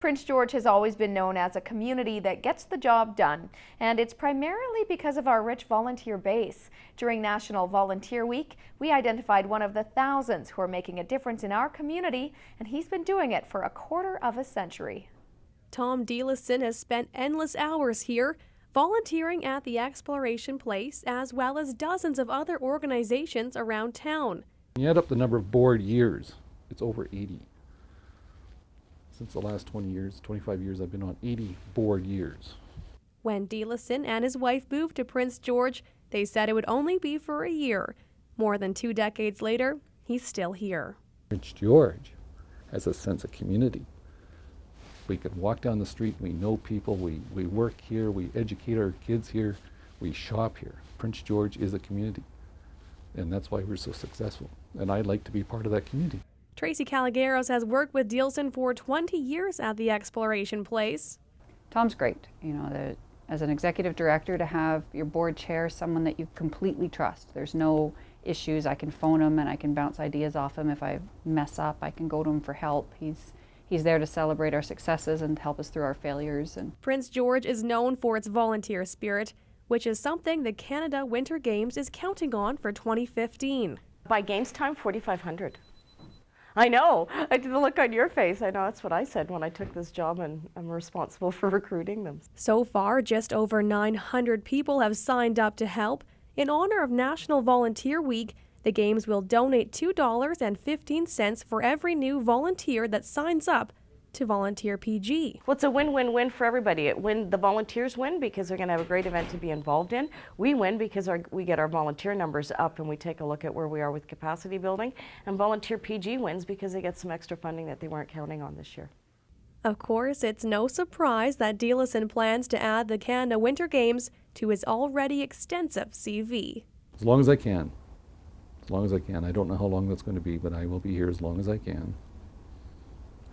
Prince George has always been known as a community that gets the job done, and it's primarily because of our rich volunteer base. During National Volunteer Week, we identified one of the thousands who are making a difference in our community, and he's been doing it for a quarter of a century. Tom Delasin has spent endless hours here, volunteering at the Exploration Place, as well as dozens of other organizations around town. You add up the number of board years, it's over 80. Since the last 20 years, 25 years, I've been on 80 board years. When Delasin and his wife moved to Prince George, they said it would only be for a year. More than 2 decades later, he's still here. Prince George has a sense of community. We can walk down the street, we know people, we work here, we educate our kids here, we shop here. Prince George is a community, and that's why we're so successful. And I'd like to be part of that community. Tracy has worked with Delasin for 20 years at the Exploration Place. Tom's great. As an executive director, to have your board chair someone that you completely trust. There's no issues. I can phone him and I can bounce ideas off him. If I mess up, I can go to him for help. He's there to celebrate our successes and help us through our failures. Prince George is known for its volunteer spirit, which is something the Canada Winter Games is counting on for 2015. By games time, 4,500. I know. I did the look on your face. I know that's what I said when I took this job, and I'm responsible for recruiting them. So far, just over 900 people have signed up to help. In honor of National Volunteer Week, the Games will donate $2.15 for every new volunteer that signs up to Volunteer PG. Well, it's a win-win-win for everybody. The volunteers win because they're going to have a great event to be involved in. We win because we get our volunteer numbers up and we take a look at where we are with capacity building. And Volunteer PG wins because they get some extra funding that they weren't counting on this year. Of course, it's no surprise that Delasin plans to add the Canada Winter Games to his already extensive CV. As long as I can. As long as I can. I don't know how long that's going to be, but I will be here as long as I can.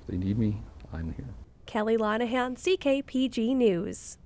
If they need me, I'm here. Kelly Linehan, CKPG News.